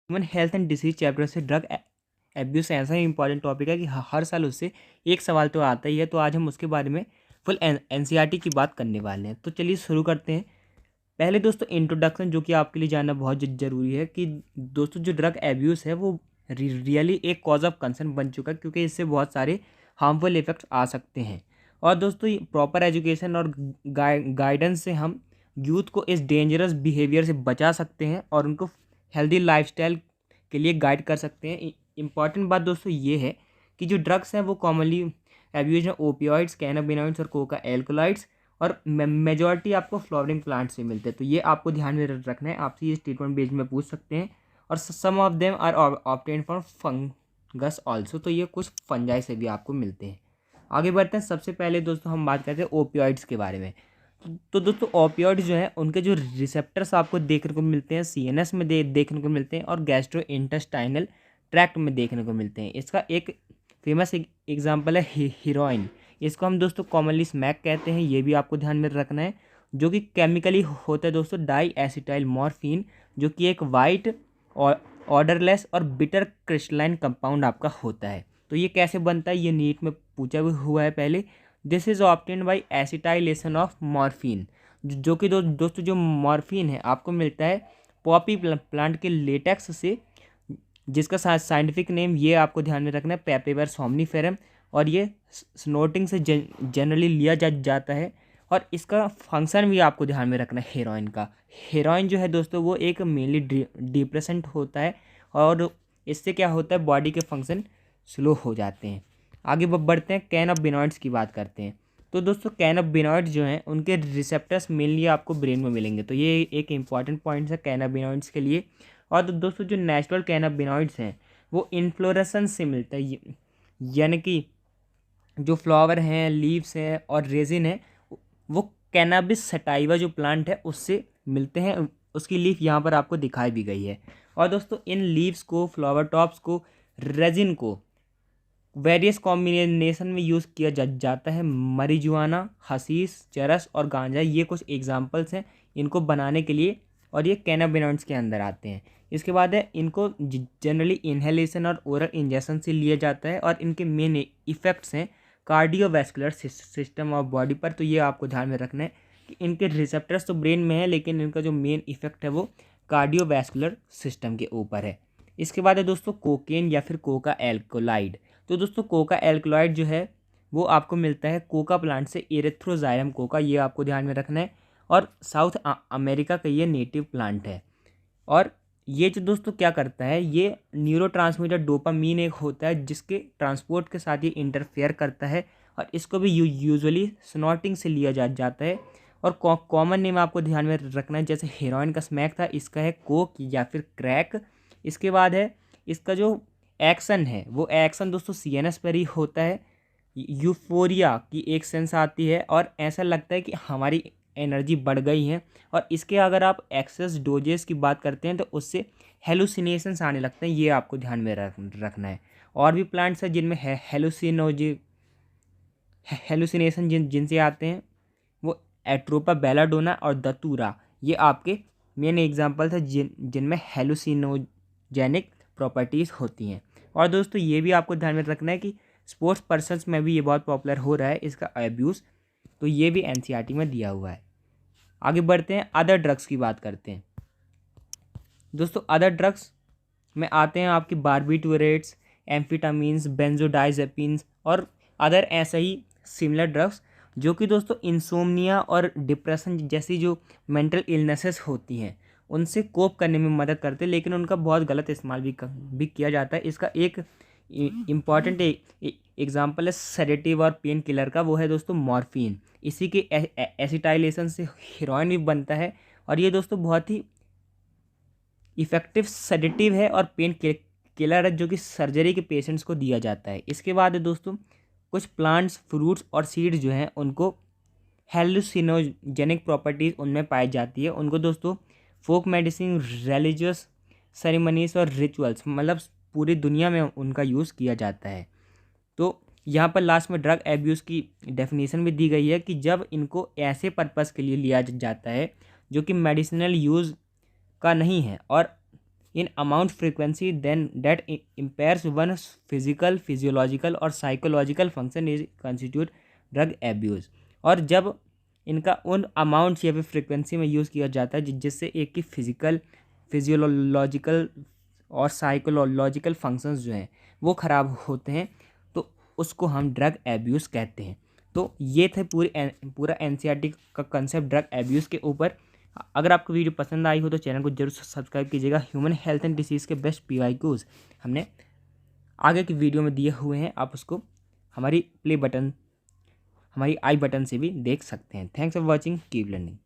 Human health and disease chapter से drug abuse ऐसा ही important topic है कि हर साल उससे एक सवाल तो आता ही है। तो आज हम उसके बारे में फुल एनसीईआरटी की बात करने वाले हैं। तो चलिए शुरू करते हैं। पहले दोस्तों इंट्रोडक्शन जो कि आपके लिए जानना बहुत ज़रूरी है कि दोस्तों जो ड्रग एब्यूज़ है वो रियली एक कॉज ऑफ कंसर्न बन चुका है, क्योंकि इससे बहुत सारे हार्मफुल इफ़ेक्ट्स आ सकते हैं। और दोस्तों प्रॉपर एजुकेशन और गाइडेंस से हम यूथ को इस डेंजरस बिहेवियर से बचा सकते हैं और उनको हेल्दी लाइफस्टाइल के लिए गाइड कर सकते हैं। इम्पॉर्टेंट बात दोस्तों ये है कि जो ड्रग्स हैं वो कॉमनली एब्यूज हैं ओपियोइड्स, कैनाबिनॉइड्स और कोका एल्कोलाइड्स, और मेजॉरिटी आपको फ्लावरिंग प्लांट से मिलते हैं। तो ये आपको ध्यान में रखना है, आपसे ये स्टेटमेंट बेस में पूछ सकते हैं। और some of them are obtain from fungus also, तो ये कुछ फंजाई से भी आपको मिलते हैं। आगे बढ़ते हैं। सबसे पहले दोस्तों हम बात करते हैं ओपियोइड्स के बारे में। तो दोस्तों ओपियोइड्स जो है उनके जो रिसेप्टर्स आपको देखने को मिलते हैं सीएनएस में देखने को मिलते हैं और गैस्ट्रो इंटेस्टाइनल ट्रैक्ट में देखने को मिलते हैं। इसका एक फेमस एग्जांपल है हीरोइन। इसको हम दोस्तों कॉमनली स्मैक कहते हैं, ये भी आपको ध्यान में रखना है। जो कि केमिकली होता है दोस्तों डाई एसिटाइल मॉर्फिन, जो कि एक वाइट और ऑर्डरलेस और बिटर क्रिस्टलाइन कंपाउंड आपका होता है। तो ये कैसे बनता है ये नीट में पूछा भी हुआ है पहले। This is obtained by acetylation of morphine, जो कि दोस्तों जो मॉर्फिन है आपको मिलता है पॉपी प्लांट के लेटेक्स से, जिसका साइंटिफिक नेम ये आपको ध्यान में रखना है पेपेवर सोमनीफेरम। और ये स्नोटिंग से जनरली लिया जाता है। और इसका फंक्शन भी आपको ध्यान में रखना है हेरोइन का। हेरोइन जो है दोस्तों वो एक मेनली डिप्रेसेंट होता है और इससे क्या होता है बॉडी के फंक्शन स्लो हो जाते हैं। आगे बढ़ते हैं, कैनाबिनॉइड्स की बात करते हैं। तो दोस्तों कैनाबिनॉइड्स जो हैं उनके रिसेप्टर्स मेनली आपको ब्रेन में मिलेंगे। तो ये एक इंपॉर्टेंट पॉइंट है कैनाबिनॉइड्स के लिए। और तो दोस्तों जो नेचुरल कैनाबिनॉइड्स हैं वो इन्फ्लोरेसेंस से मिलता है, यानी कि जो फ्लावर हैं, लीव्स हैं और रेजिन है वो कैनाबिस सटाइवा जो प्लांट है उससे मिलते हैं। उसकी लीफ यहाँ पर आपको दिखाई भी गई है। और दोस्तों इन लीव्स को, फ्लावर टॉप्स को, रेजिन को वेरियस कॉम्बिनेशन में यूज़ किया जाता है। मरीजुआना, हशीश, चरस और गांजा ये कुछ एग्जांपल्स हैं इनको बनाने के लिए, और ये कैनाबिनॉइड्स के अंदर आते हैं। इसके बाद है इनको जनरली इन्हेलेशन और ओरल इंजेक्शन से लिया जाता है। और इनके मेन इफ़ेक्ट्स हैं कार्डियोवैस्कुलर सिस्टम ऑफ बॉडी पर। तो ये आपको ध्यान में रखना है कि इनके रिसेप्टर्स तो ब्रेन में है लेकिन इनका जो मेन इफेक्ट है वो कार्डियोवैस्कुलर सिस्टम के ऊपर है। इसके बाद है दोस्तों कोकेन या फिर कोका एल्कोलाइड। तो दोस्तों कोका एल्कोलाइड जो है वो आपको मिलता है कोका प्लांट से, एरिथ्रोजाइलम कोका, ये आपको ध्यान में रखना है। और साउथ अमेरिका का ये नेटिव प्लांट है। और ये जो दोस्तों क्या करता है, ये न्यूरोट्रांसमीटर डोपामीन एक होता है जिसके ट्रांसपोर्ट के साथ ये इंटरफेयर करता है। और इसको भी यूजुअली स्नॉटिंग से लिया जाता है। और कॉमन नेम आपको ध्यान में रखना है, जैसे हेरोइन का स्मैक था, इसका है कोक या फिर क्रैक। इसके बाद है इसका जो एक्शन है वो एक्शन दोस्तों सीएनएस पर ही होता है। यूफोरिया की एक सेंस आती है और ऐसा लगता है कि हमारी एनर्जी बढ़ गई है। और इसके अगर आप एक्सेस डोजेस की बात करते हैं तो उससे हेलुसिनेशंस आने लगते हैं, ये आपको ध्यान में रखना है। और भी प्लांट्स हैं जिनमें हेलुसिनेशन जिनसे आते हैं वो एट्रोपा बेलाडोना और दतूरा, ये आपके मेन एग्जांपल्स हैं जिनमें हेलुसिनोजेनिक प्रॉपर्टीज़ होती हैं। और दोस्तों ये भी आपको ध्यान में रखना है कि स्पोर्ट्स पर्सन्स में भी ये बहुत पॉपुलर हो रहा है इसका एब्यूज़। तो ये भी एनसीईआरटी में दिया हुआ है। आगे बढ़ते हैं, अदर ड्रग्स की बात करते हैं। दोस्तों अदर ड्रग्स में आते हैं आपकी बारबिटूरेट्स, एम्फिटामिन्स, बेंजोडाइजेपिन्स और अदर ऐसे ही सिमिलर ड्रग्स, जो कि दोस्तों इंसोम्निया और डिप्रेशन जैसी जो मेंटल इलनेसेस होती हैं उनसे कोप करने में मदद करते हैं, लेकिन उनका बहुत गलत इस्तेमाल भी किया जाता है। इसका एक इम्पॉर्टेंट एग्जाम्पल है सेडेटिव और पेन किलर का, वो है दोस्तों मॉर्फिन। इसी के एसिटाइलेशन से हीरोइन भी बनता है। और ये दोस्तों बहुत ही इफ़ेक्टिव सेडेटिव है और पेन किलर है जो कि सर्जरी के पेशेंट्स को दिया जाता है। इसके बाद है दोस्तों कुछ प्लांट्स, फ्रूट्स और सीड्स जो हैं उनको हेलुसिनोजेनिक प्रॉपर्टीज़ उनमें पाई जाती है। उनको दोस्तों फोक मेडिसिन, रिलीजियस सेरेमनीज और रिचुअल्स, मतलब पूरी दुनिया में उनका यूज़ किया जाता है। तो यहाँ पर लास्ट में ड्रग एब्यूज़ की डेफिनेशन भी दी गई है कि जब इनको ऐसे पर्पस के लिए लिया जाता है जो कि मेडिसिनल यूज़ का नहीं है और in amount frequency then that impairs one physical physiological और psychological function is constitute drug abuse. और जब इनका उन अमाउंट्स या फिर फ्रीक्वेंसी में यूज़ किया जाता है जिससे एक की फिजिकल फिजियोलॉजिकल और साइकोलॉजिकल फंक्शंस जो हैं वो ख़राब होते हैं, तो उसको हम ड्रग एब्यूज़ कहते हैं। तो ये थे पूरा एनसीईआरटी का कंसेप्ट ड्रग एब्यूज़ के ऊपर। अगर आपको वीडियो पसंद आई हो तो चैनल को जरूर सब्सक्राइब कीजिएगा। ह्यूमन हेल्थ एंड डिसीज़ के बेस्ट पीवाईक्यूज हमने आगे की वीडियो में दिए हुए हैं, आप उसको हमारी प्ले बटन हमारी आई बटन से भी देख सकते हैं। Thanks for watching, keep learning.